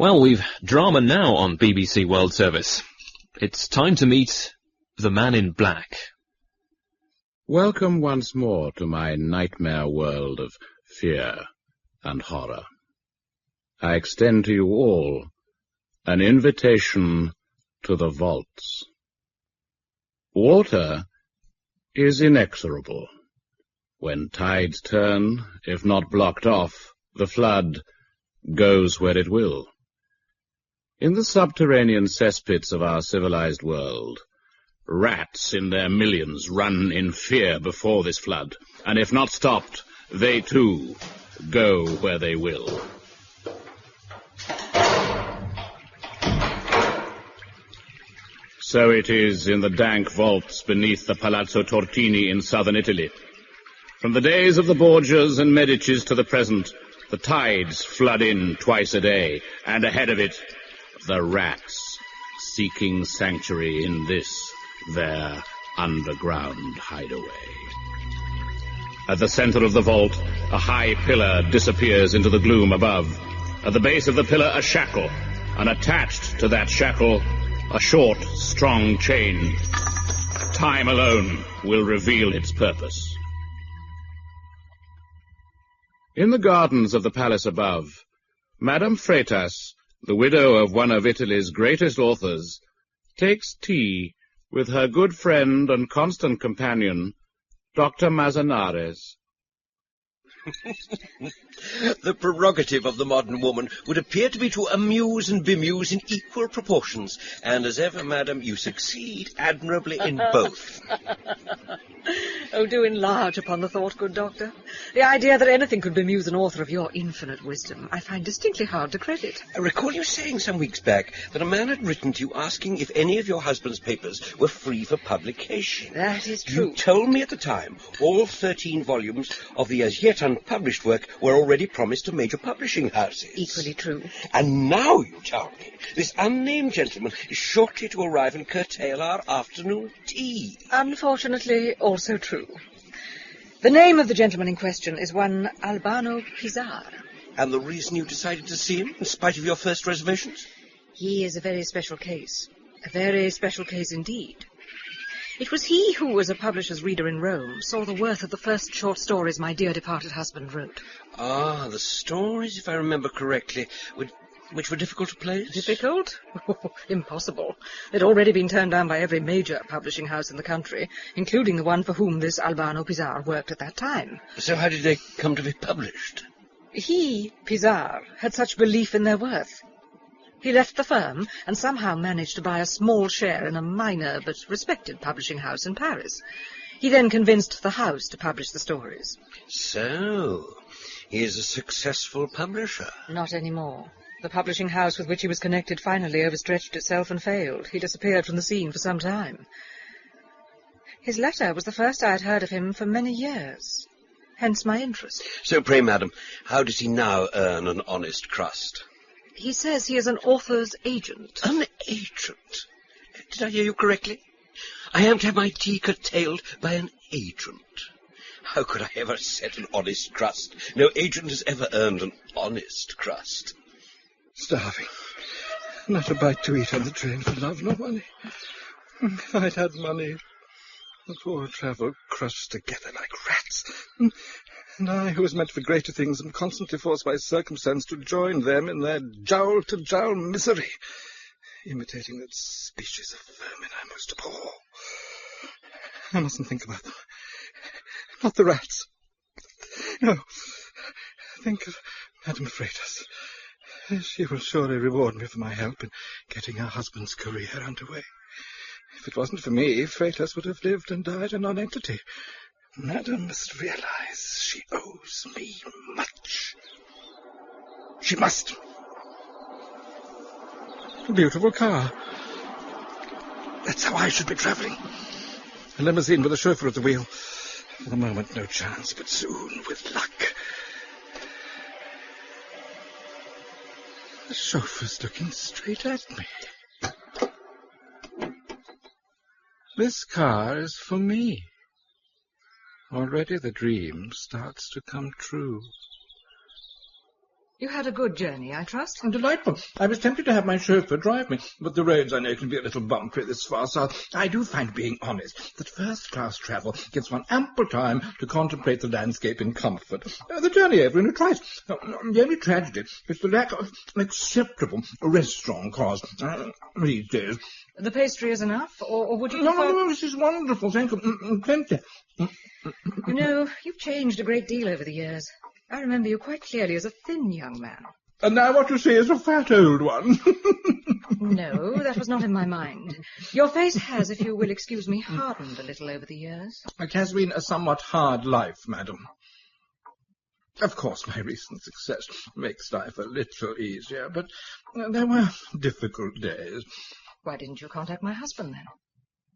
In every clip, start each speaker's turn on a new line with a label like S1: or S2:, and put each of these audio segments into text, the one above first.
S1: Well, we've drama now on BBC World Service. It's time to meet the Man in Black.
S2: Welcome once more to my nightmare world of fear and horror. I extend to you all an invitation to the vaults. Water is inexorable. When tides turn, if not blocked off, the flood goes where it will. In the subterranean cesspits of our civilized world, rats in their millions run in fear before this flood, and if not stopped, they too go where they will. So it is in the dank vaults beneath the Palazzo Tortini in southern Italy. From the days of the Borgias and Medicis to the present, the tides flood in twice a day, and ahead of it, the rats, seeking sanctuary in this, their underground hideaway. At the center of the vault, a high pillar disappears into the gloom above. At the base of the pillar, a shackle, and attached to that shackle, a short, strong chain. Time alone will reveal its purpose. In the gardens of the palace above, Madame Freitas, the widow of one of Italy's greatest authors, takes tea with her good friend and constant companion, Dr. Manzanares.
S3: The prerogative of the modern woman would appear to be to amuse and bemuse in equal proportions, and as ever, madam, you succeed admirably in both.
S4: Oh, do enlarge upon the thought, good doctor. The idea that anything could bemuse an author of your infinite wisdom I find distinctly hard to credit.
S3: I recall you saying some weeks back that a man had written to you asking if any of your husband's papers were free for publication.
S4: That is true.
S3: You told me at the time all 13 volumes of the as yet unpublished work were already promised to major publishing houses.
S4: Equally true.
S3: And now you tell me this unnamed gentleman is shortly to arrive and curtail our afternoon tea.
S4: Unfortunately, also true. The name of the gentleman in question is one Albano Pisar.
S3: And the reason you decided to see him, in spite of your first reservations?
S4: He is a very special case. A very special case indeed. It was he who, as a publisher's reader in Rome, saw the worth of the first short stories my dear departed husband wrote.
S3: Ah, the stories, if I remember correctly, which were difficult to place?
S4: Difficult? Impossible. They'd already been turned down by every major publishing house in the country, including the one for whom this Albano Pisar worked at that time.
S3: So how did they come to be published?
S4: He, Pisar, had such belief in their worth. He left the firm and somehow managed to buy a small share in a minor but respected publishing house in Paris. He then convinced the house to publish the stories.
S3: So, he is a successful publisher?
S4: Not anymore. The publishing house with which he was connected finally overstretched itself and failed. He disappeared from the scene for some time. His letter was the first I had heard of him for many years. Hence my interest.
S3: So, pray, madam, how does he now earn an honest crust?
S4: He says he is an author's agent.
S3: An agent? Did I hear you correctly? I am to have my tea curtailed by an agent. How could I ever set an honest crust? No agent has ever earned an honest crust.
S5: Starving. Not a bite to eat on the train for love nor money. If I'd had money, the poor travel crushed together like rats. And I, who was meant for greater things, am constantly forced by circumstance to join them in their jowl-to-jowl misery, imitating that species of vermin I most abhor. I mustn't think about them. Not the rats. No. Think of Madame Freitas. She will surely reward me for my help in getting her husband's career underway. If it wasn't for me, Freitas would have lived and died a non-entity. Madame must realize she owes me much. She must. A beautiful car. That's how I should be travelling. A limousine with a chauffeur at the wheel. For the moment, no chance, but soon, with luck. The chauffeur's looking straight at me. This car is for me. Already the dream starts to come true.
S4: You had a good journey, I trust?
S5: Delightful. I was tempted to have my chauffeur drive me, but the roads, I know, can be a little bumpy this far south. I do find, being honest, that first-class travel gives one ample time to contemplate the landscape in comfort. The journey over in a trice. The only tragedy is the lack of an acceptable restaurant cars these days.
S4: The pastry is enough, or would you...
S5: No, this is wonderful. Thank you. Plenty.
S4: You know, you've changed a great deal over the years. I remember you quite clearly as a thin young man.
S5: And now what you see is a fat old one.
S4: No, that was not in my mind. Your face has, if you will excuse me, hardened a little over the years.
S5: It has been a somewhat hard life, madam. Of course, my recent success makes life a little easier, but there were difficult days.
S4: Why didn't you contact my husband, then?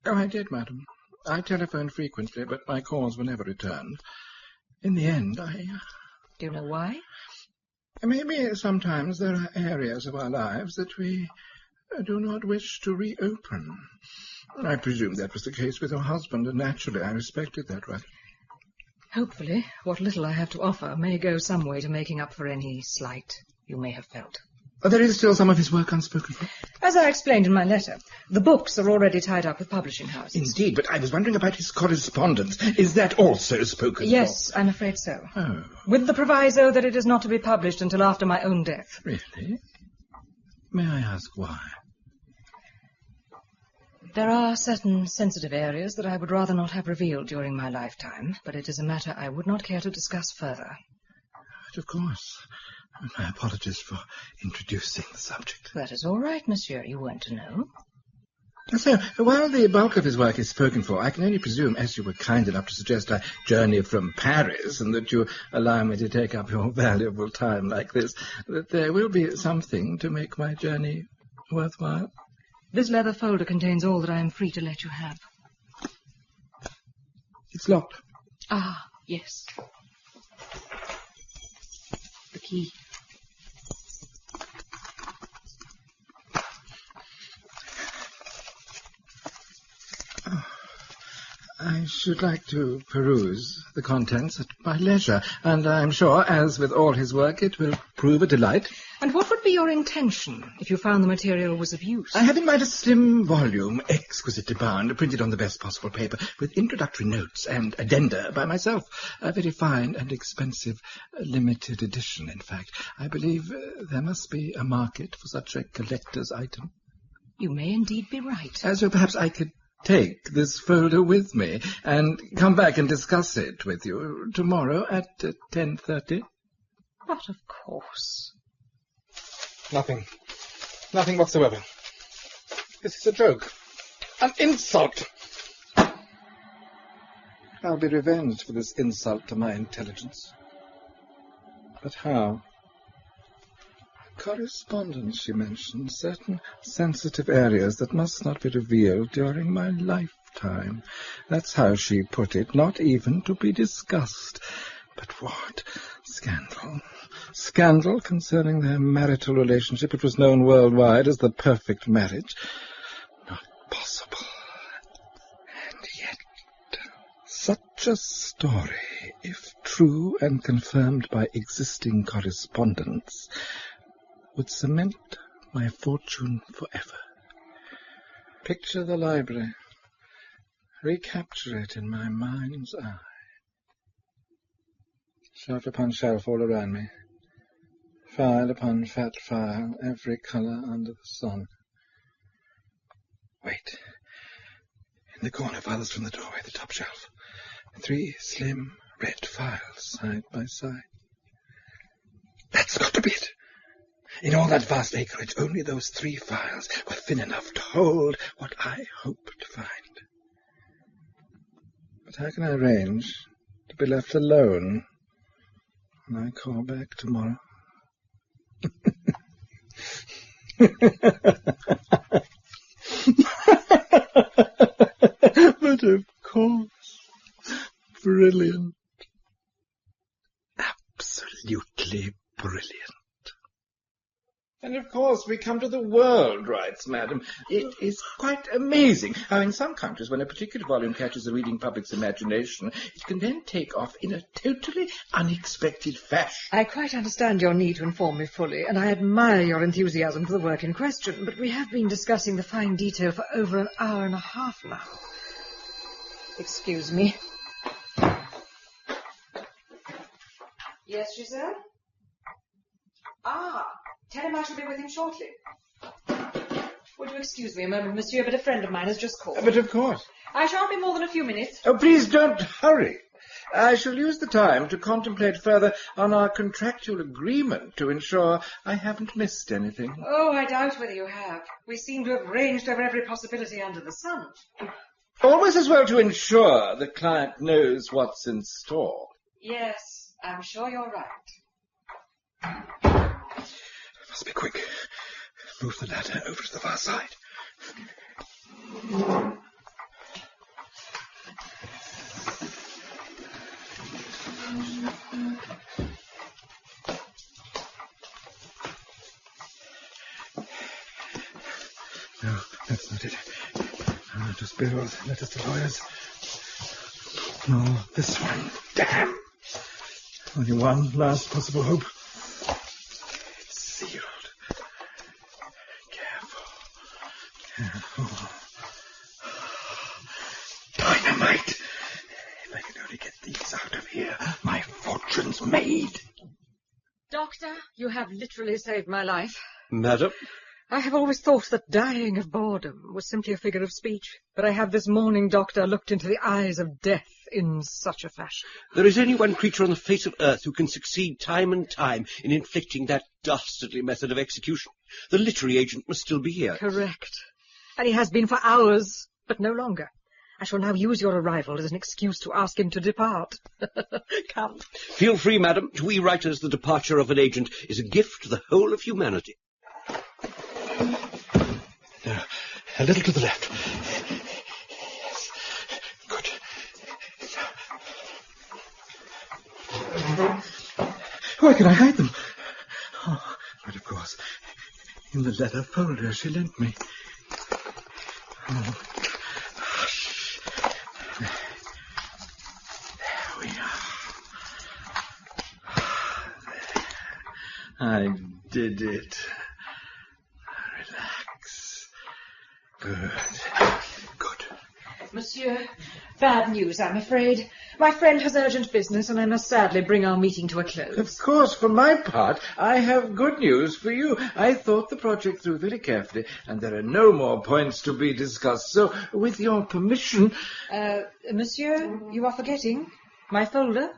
S5: Oh, I did, madam. I telephoned frequently, but my calls were never returned. In the end,
S4: Do you know why?
S5: Maybe sometimes there are areas of our lives that we do not wish to reopen. I presume that was the case with your husband, and naturally I respected that right.
S4: Hopefully, what little I have to offer may go some way to making up for any slight you may have felt.
S5: There is still some of his work unspoken for?
S4: As I explained in my letter, the books are already tied up with publishing houses.
S5: Indeed, but I was wondering about his correspondence. Is that also spoken
S4: Yes, I'm afraid so.
S5: Oh.
S4: With the proviso that it is not to be published until after my own death.
S5: Really? May I ask why?
S4: There are certain sensitive areas that I would rather not have revealed during my lifetime, but it is a matter I would not care to discuss further.
S5: But of course. My apologies for introducing the subject.
S4: That is all right, monsieur. You weren't to know.
S5: So, while the bulk of his work is spoken for, I can only presume, as you were kind enough to suggest, I journey from Paris, and that you allow me to take up your valuable time like this, that there will be something to make my journey worthwhile.
S4: This leather folder contains all that I am free to let you have.
S5: It's locked.
S4: Ah, yes. The key.
S5: I should like to peruse the contents at my leisure, and I'm sure, as with all his work, it will prove a delight.
S4: And what would be your intention if you found the material was of use?
S5: I have in mind a slim volume, exquisitely bound, printed on the best possible paper, with introductory notes and addenda by myself. A very fine and expensive limited edition, in fact. I believe there must be a market for such a collector's item.
S4: You may indeed be right.
S5: So perhaps I could take this folder with me and come back and discuss it with you tomorrow at 10:30.
S4: But of course.
S5: Nothing. Nothing whatsoever. This is a joke. An insult. I'll be revenged for this insult to my intelligence. But how? Correspondence, she mentioned, certain sensitive areas that must not be revealed during my lifetime. That's how she put it, not even to be discussed. But what? Scandal. Scandal concerning their marital relationship. It was known worldwide as the perfect marriage. Not possible. And yet, such a story, if true and confirmed by existing correspondence, would cement my fortune forever. Picture the library. Recapture it in my mind's eye. Shelf upon shelf all around me. File upon fat file, every colour under the sun. Wait. In the corner, farthest from the doorway, the top shelf. 3 slim red files, side by side. That's got to be it. In all that vast acreage, only those 3 files were thin enough to hold what I hope to find. But how can I arrange to be left alone when I call back tomorrow? But of course, brilliant. Absolutely brilliant. And of course, course, we come to the world rights, madam. It is quite amazing how in some countries, when a particular volume catches the reading public's imagination, it can then take off in a totally unexpected fashion.
S4: I quite understand your need to inform me fully, and I admire your enthusiasm for the work in question, but we have been discussing the fine detail for over an hour and a half now. Excuse me. Yes, Giselle? Ah, tell him I shall be with him shortly. Would you excuse me a moment, monsieur, but a friend of mine has just called.
S5: But of course.
S4: I shan't be more than a few minutes.
S5: Oh, please don't hurry. I shall use the time to contemplate further on our contractual agreement to ensure I haven't missed anything.
S4: Oh, I doubt whether you have. We seem to have ranged over every possibility under the sun.
S5: Always as well to ensure the client knows what's in store.
S4: Yes, I'm sure you're right.
S5: Must be quick. Move the ladder over to the far side. No, that's not it. Just bills, letters to lawyers. No, this one. Damn! Only one last possible hope. It's sealed. Careful. Dynamite! If I can only get these out of here, my fortune's made.
S4: Doctor, you have literally saved my life.
S3: Madam?
S4: I have always thought that dying of boredom was simply a figure of speech, but I have this morning, Doctor, looked into the eyes of death in such a fashion.
S3: There is only one creature on the face of earth who can succeed time and time in inflicting that dastardly method of execution. The literary agent must still be here.
S4: Correct. And he has been for hours, but no longer. I shall now use your arrival as an excuse to ask him to depart. Come.
S3: Feel free, madam. To we writers, the departure of an agent is a gift to the whole of humanity.
S5: Now, a little to the left. Yes. Good. Where can I hide them? Oh, but of course, in the leather folder she lent me. Oh, hush. There we are. I did it. Relax. Good.
S4: Monsieur, bad news, I'm afraid. My friend has urgent business, and I must sadly bring our meeting to a close.
S5: Of course, for my part, I have good news for you. I thought the project through very carefully, and there are no more points to be discussed. So, with your permission...
S4: Monsieur, you are forgetting my folder?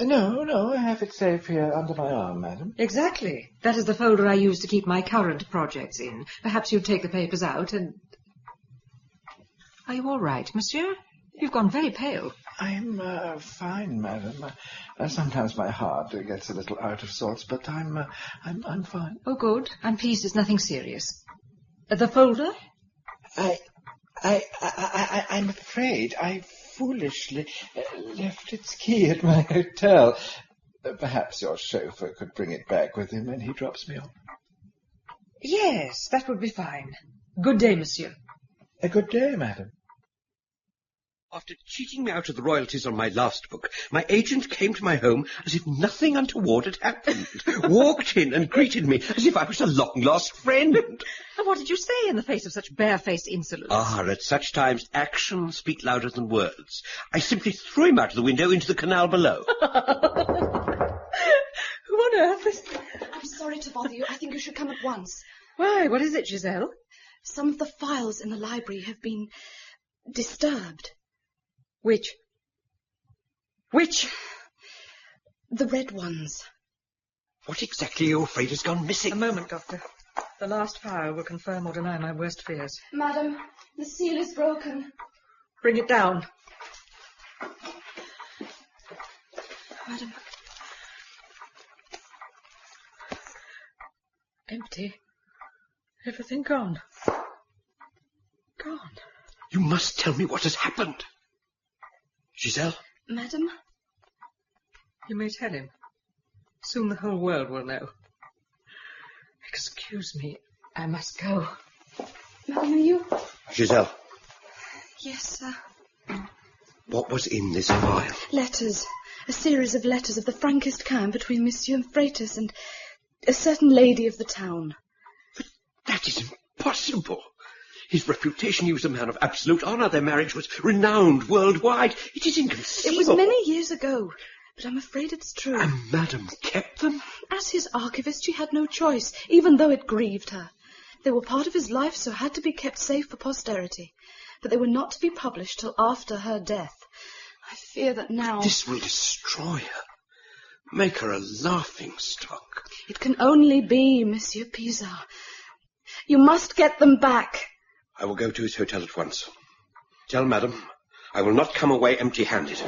S5: No, I have it safe here under my arm, madam.
S4: Exactly. That is the folder I use to keep my current projects in. Perhaps you'd take the papers out and... Are you all right, monsieur? You've gone very pale.
S5: I'm fine, madam. Sometimes my heart gets a little out of sorts, but I'm fine.
S4: Oh, good. I'm pleased it's nothing serious. The folder?
S5: I'm afraid I foolishly left its key at my hotel. Perhaps your chauffeur could bring it back with him when he drops me off.
S4: Yes, that would be fine. Good day, monsieur.
S5: A good day, madam.
S3: After cheating me out of the royalties on my last book, my agent came to my home as if nothing untoward had happened, walked in and greeted me as if I was a long-lost friend.
S4: And what did you say in the face of such barefaced insolence?
S3: At such times, actions speak louder than words. I simply threw him out of the window into the canal below.
S4: Who on earth is...
S6: I'm sorry to bother you. I think you should come at once.
S4: Why, what is it, Giselle?
S6: Some of the files in the library have been disturbed.
S4: Which?
S6: The red ones.
S3: What exactly are you afraid has gone missing?
S4: A moment, Doctor. The last file will confirm or deny my worst fears.
S6: Madam, the seal is broken.
S4: Bring it down.
S6: Madam.
S4: Empty. Everything gone. Gone.
S3: You must tell me what has happened. Giselle?
S6: Madam?
S4: You may tell him. Soon the whole world will know. Excuse me. I must go.
S6: Madam, are you?
S3: Giselle,
S6: Yes, sir.
S3: what was in this file?
S6: Letters. A series of letters of the frankest kind between Monsieur Freitas and a certain lady of the town.
S3: But that is impossible. His reputation, he was a man of absolute honour. Their marriage was renowned worldwide. It is inconceivable.
S6: It was many years ago, but I'm afraid it's true.
S3: And Madame kept them?
S6: As his archivist, she had no choice, even though it grieved her. They were part of his life, so had to be kept safe for posterity. But they were not to be published till after her death. I fear that now...
S3: This will destroy her. Make her a laughing-stock.
S6: It can only be Monsieur Pizarre. You must get them back.
S3: I will go to his hotel at once. Tell Madame I will not come away empty-handed.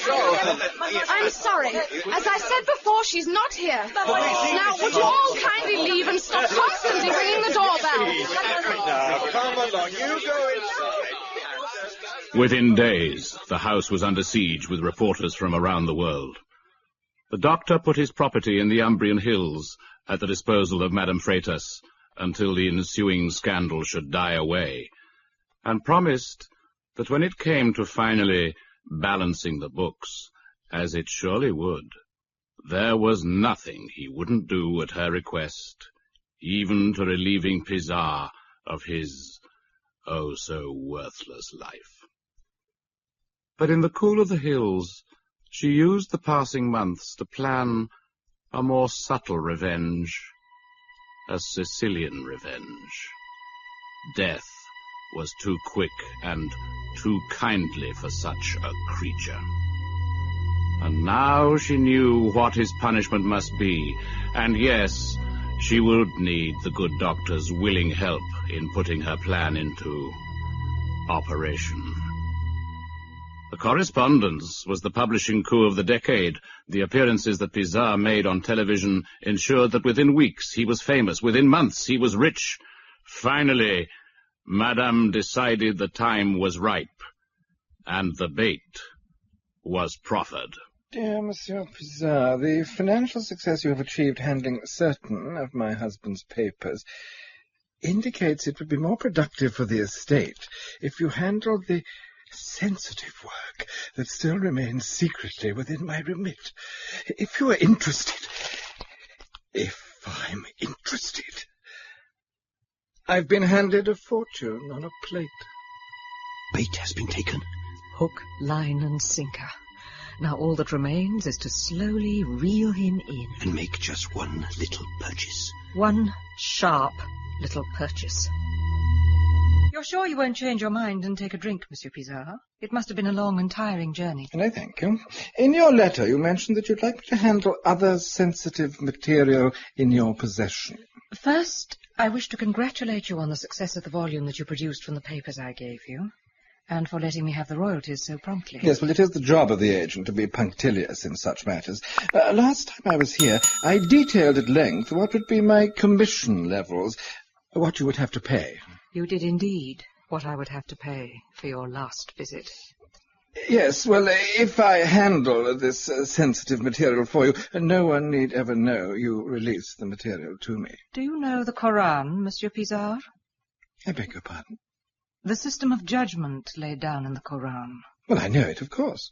S7: I'm sorry. As I said before, she's not here. Now, would you all kindly leave and stop constantly ringing the doorbell?
S5: Now, come along. You go inside.
S2: Within days, the house was under siege with reporters from around the world. The doctor put his property in the Umbrian Hills at the disposal of Madame Freitas until the ensuing scandal should die away, and promised that when it came to finally balancing the books, as it surely would, there was nothing he wouldn't do at her request, even to relieving Pizarre of his oh-so-worthless life. But in the cool of the hills, she used the passing months to plan a more subtle revenge, a Sicilian revenge. Death was too quick and too kindly for such a creature. And now she knew what his punishment must be, and yes, she would need the good doctor's willing help in putting her plan into operation. The Correspondence was the publishing coup of the decade. The appearances that Pizarre made on television ensured that within weeks he was famous, within months he was rich. Finally, Madame decided the time was ripe, and the bait was proffered.
S5: Dear Monsieur Pizarre, the financial success you have achieved handling certain of my husband's papers indicates it would be more productive for the estate if you handled the sensitive work that still remains secretly within my remit. If you are interested... If I'm interested... I've been handed a fortune on a plate.
S3: Bait has been taken.
S4: Hook, line, and sinker. Now all that remains is to slowly reel him in.
S3: And make just one little purchase.
S4: One sharp little purchase. You're sure you won't change your mind and take a drink, Monsieur Pizarre? It must have been a long and tiring journey.
S5: No, thank you. In your letter, you mentioned that you'd like me to handle other sensitive material in your possession.
S4: First, I wish to congratulate you on the success of the volume that you produced from the papers I gave you, and for letting me have the royalties so promptly.
S5: Yes, well, it is the job of the agent to be punctilious in such matters. Last time I was here, I detailed at length what would be my commission levels, what you would have to pay.
S4: You did indeed what I would have to pay for your last visit.
S5: Yes, well, if I handle this sensitive material for you, no one need ever know you release the material to me.
S4: Do you know the Koran, Monsieur Pizarre?
S5: I beg your pardon?
S4: The system of judgment laid down in the Koran.
S5: Well, I know it, of course.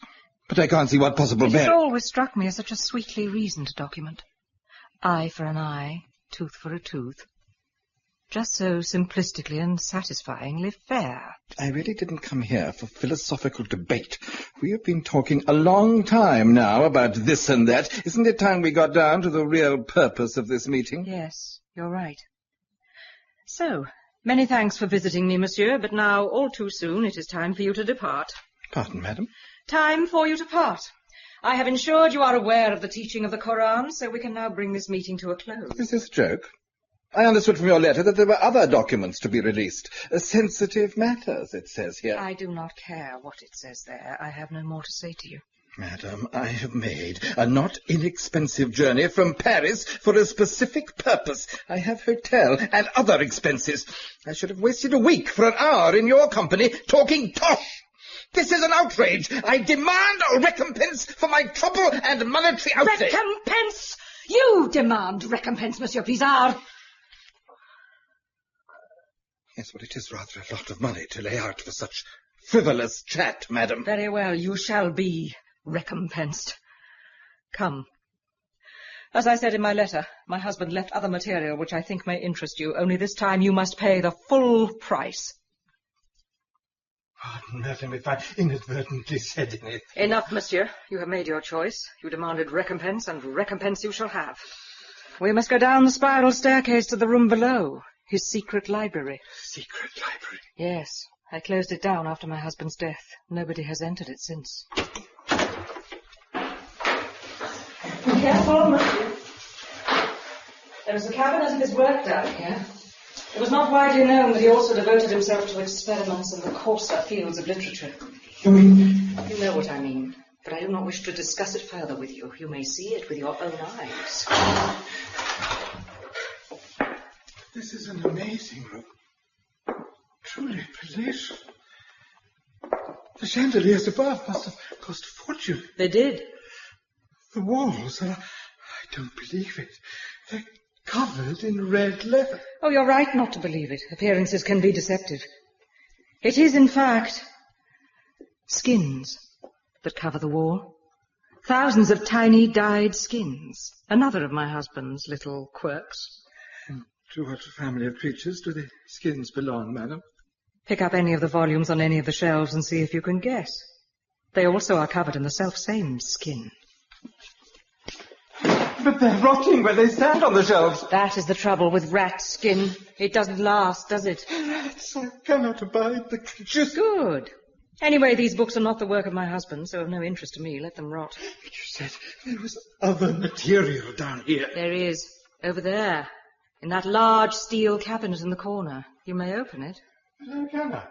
S5: But I can't see what possible
S4: It has
S5: bearing...
S4: always struck me as such a sweetly reasoned document. Eye for an eye, tooth for a tooth. Just so simplistically and satisfyingly fair.
S5: I really didn't come here for philosophical debate. We have been talking a long time now about this and that. Isn't it time we got down to the real purpose of this meeting?
S4: Yes, you're right. So, many thanks for visiting me, monsieur, but now, all too soon, it is time for you to depart.
S5: Pardon, madam?
S4: Time for you to part. I have ensured you are aware of the teaching of the Koran, so we can now bring this meeting to a close.
S5: Is this a joke? I understood from your letter that there were other documents to be released. Sensitive matters, it says here.
S4: I do not care what it says there. I have no more to say to you.
S5: Madam, I have made a not inexpensive journey from Paris for a specific purpose. I have hotel and other expenses. I should have wasted a week for an hour in your company talking tosh. This is an outrage. I demand a recompense for my trouble and monetary outlay.
S4: Recompense? You demand recompense, Monsieur Pizarre.
S5: Yes, but it is rather a lot of money to lay out for such frivolous chat, madam.
S4: Very well, you shall be recompensed. Come. As I said in my letter, my husband left other material which I think may interest you, only this time you must pay the full price.
S5: Pardon, madam, if I inadvertently said anything.
S4: Enough, monsieur. You have made your choice. You demanded recompense, and recompense you shall have. We must go down the spiral staircase to the room below, his secret library.
S5: Secret library?
S4: Yes. I closed it down after my husband's death. Nobody has entered it since. Careful, monsieur. There is a cabinet of his work down here. It was not widely known that he also devoted himself to experiments in the coarser fields of literature.
S5: You mean?
S4: You know what I mean, but I do not wish to discuss it further with you. You may see it with your own eyes.
S5: This is an amazing room. Truly palatial. The chandeliers above must have cost a fortune.
S4: They did.
S5: The walls, I don't believe it. They're covered in red leather.
S4: Oh, you're right not to believe it. Appearances can be deceptive. It is, in fact, skins that cover the wall. Thousands of tiny dyed skins. Another of my husband's little quirks.
S5: And to what family of creatures do the skins belong, madam?
S4: Pick up any of the volumes on any of the shelves and see if you can guess. They also are covered in the self-same skin.
S5: But they're rotting where they stand on the shelves.
S4: That is the trouble with rat skin. It doesn't last, does it?
S5: Rats, I cannot abide the creatures.
S4: Good. Anyway, these books are not the work of my husband, so of no interest to me. Let them rot.
S5: But you said there was other material down here.
S4: There is. Over there. In that large steel cabinet in the corner. You may open it.
S5: But how can I?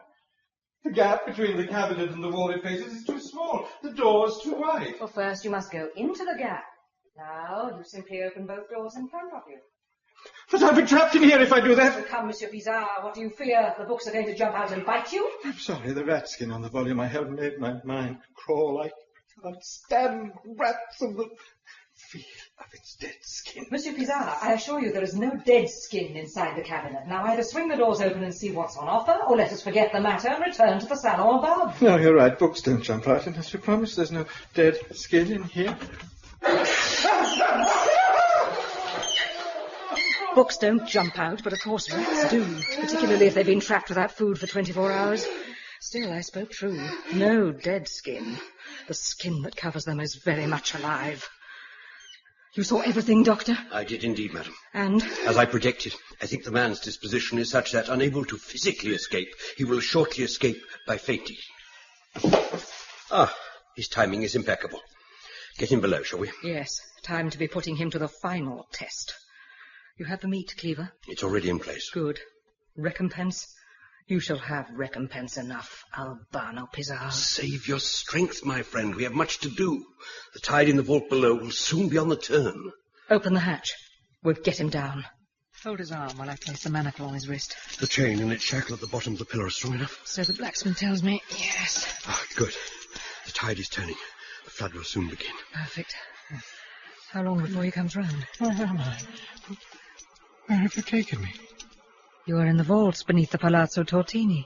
S5: The gap between the cabinet and the wall it faces is too small. The door's too wide.
S4: Well, first you must go into the gap. Now, you simply open both doors in front of you.
S5: But I'll be trapped in here if I do that.
S4: Oh, come, Monsieur Pizarre, what do you fear? The books are going to jump out and bite you?
S5: I'm sorry, the rat skin on the volume I held made my mind crawl. I can't stand rats and the feel of its dead skin.
S4: Monsieur Pizarre, I assure you there is no dead skin inside the cabinet. Now, either swing the doors open and see what's on offer, or let us forget the matter and return to the salon above.
S5: No, you're right. Books don't jump out unless you promise there's no dead skin in here.
S4: Books don't jump out, but of course rats do, particularly if they've been trapped without food for 24 hours. Still, I spoke true. No dead skin. The skin that covers them is very much alive. You saw everything, Doctor?
S3: I did indeed, madam.
S4: And?
S3: As I predicted, I think the man's disposition is such that, unable to physically escape, he will shortly escape by fainting. Ah, his timing is impeccable. Get him below, shall we?
S4: Yes, time to be putting him to the final test. You have the meat, Cleaver?
S3: It's already in place.
S4: Good. Recompense? You shall have recompense enough, Albano Pizarre.
S3: Save your strength, my friend. We have much to do. The tide in the vault below will soon be on the turn.
S4: Open the hatch. We'll get him down. Hold his arm while I place the manacle on his wrist.
S3: The chain and its shackle at the bottom of the pillar are strong enough?
S4: So the blacksmith tells me, yes.
S3: Ah, good. The tide is turning. The flood will soon begin.
S4: Perfect. How long before he comes round?
S5: Where am I? Where have you taken me?
S4: You are in the vaults beneath the Palazzo Tortini.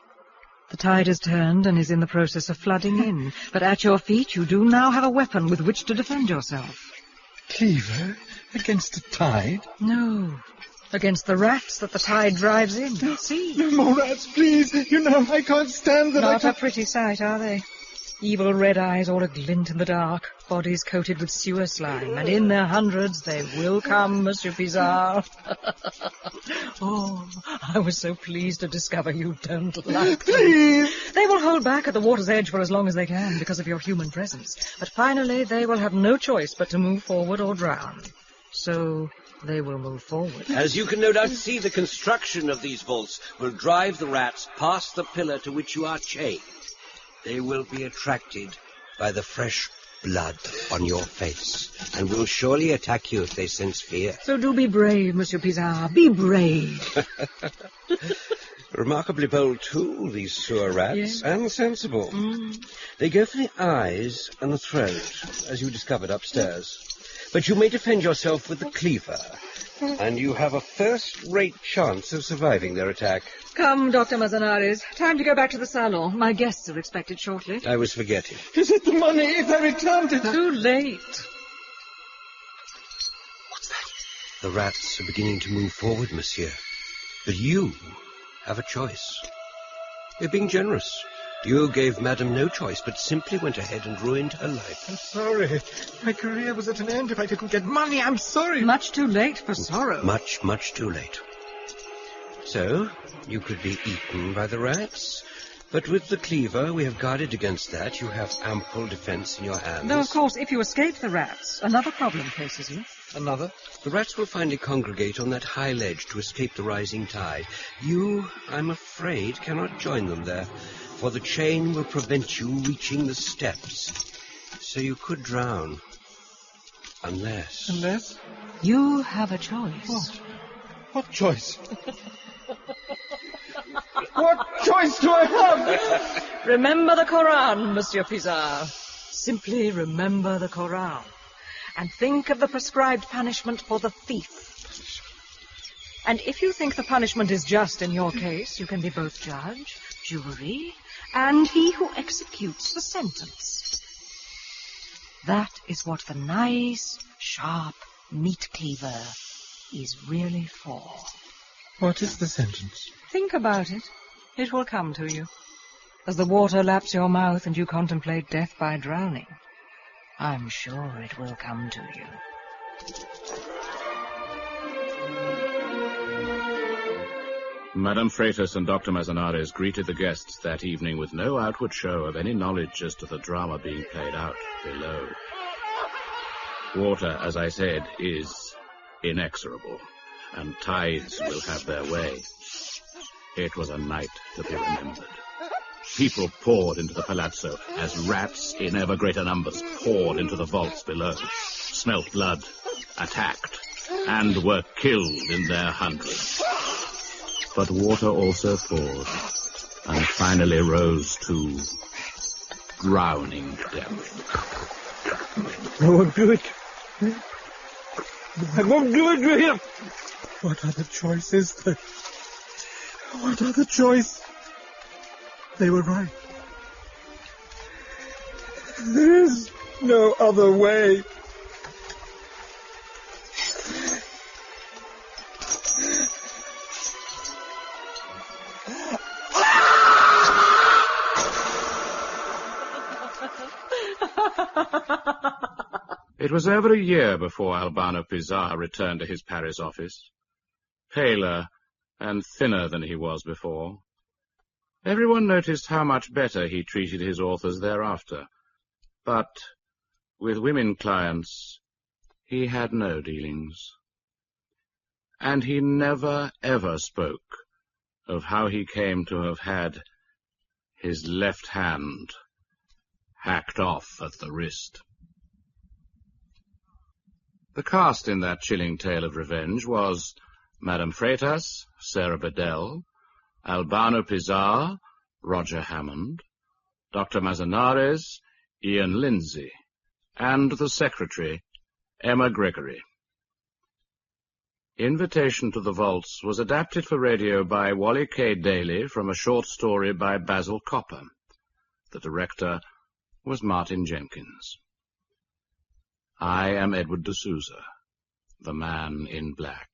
S4: The tide has turned and is in the process of flooding in. But at your feet you do now have a weapon with which to defend yourself.
S5: Cleaver? Against the tide?
S4: No. Against the rats that the tide drives in.
S5: No,
S4: see?
S5: No more rats, please. You know, I can't stand them.
S4: Not a pretty sight, are they? Evil red eyes all aglint in the dark, bodies coated with sewer slime, and in their hundreds they will come, Monsieur Pizarre. Oh, I was so pleased to discover you don't like them.
S5: Please!
S4: They will hold back at the water's edge for as long as they can because of your human presence, but finally they will have no choice but to move forward or drown. So they will move forward.
S3: As you can no doubt see, the construction of these vaults will drive the rats past the pillar to which you are chained. They will be attracted by the fresh blood on your face, and will surely attack you if they sense fear.
S4: So do be brave, Monsieur Pizarre. Be brave.
S3: Remarkably bold, too, these sewer rats,
S4: Yes.
S3: and sensible. They go for the eyes and the throat, as you discovered upstairs. But you may defend yourself with the cleaver, and you have a first-rate chance of surviving their attack.
S4: Come, Dr. Manzanares. Time to go back to the salon. My guests are expected shortly.
S3: I was forgetting.
S5: Is it the money if I returned it?
S4: Too late.
S3: The rats are beginning to move forward, monsieur. But you have a choice. You're being generous. You gave Madame no choice, but simply went ahead and ruined her life.
S5: I'm sorry. My career was at an end if I didn't get money. I'm sorry.
S4: Much too late for sorrow.
S3: Much, much too late. So, you could be eaten by the rats, but with the cleaver, we have guarded against that. You have ample defense in your hands.
S4: Though, of course, if you escape the rats, another problem faces you.
S5: Another?
S3: The rats will finally congregate on that high ledge to escape the rising tide. You, I'm afraid, cannot join them there, for the chain will prevent you reaching the steps. So you could drown. Unless...
S5: Unless?
S4: You have a choice.
S5: What choice? What choice do I have?
S4: Remember the Koran, Monsieur Pizarre. Simply remember the Koran. And think of the prescribed punishment for the thief. And if you think the punishment is just in your case, you can be both judge, jury, and he who executes the sentence. That is what the nice, sharp meat cleaver is really for.
S5: What is the sentence?
S4: Think about it. It will come to you. As the water laps your mouth and you contemplate death by drowning, I'm sure it will come to you.
S2: Madame Freitas and Dr. Manzanares greeted the guests that evening with no outward show of any knowledge as to the drama being played out below. Water, as I said, is inexorable, and tides will have their way. It was a night to be remembered. People poured into the palazzo as rats in ever greater numbers poured into the vaults below, smelt blood, attacked, and were killed in their hundreds. But water also poured, and finally rose to drowning depth.
S5: I won't do it. I won't do it, do you hear? What other choice is there? What other choice? They were right. There is no other way.
S2: It was over a year before Albano Pizarre returned to his Paris office, paler and thinner than he was before. Everyone noticed how much better he treated his authors thereafter, but with women clients he had no dealings. And he never, ever spoke of how he came to have had his left hand hacked off at the wrist. The cast in that chilling tale of revenge was Madame Freitas, Sarah Bedell, Albano Pizarre, Roger Hammond, Dr. Manzanares, Ian Lindsay, and the secretary, Emma Gregory. Invitation to the Vaults was adapted for radio by Wally K. Daly from a short story by Basil Copper. The director was Martin Jenkins. I am Edward de Souza, the Man in Black.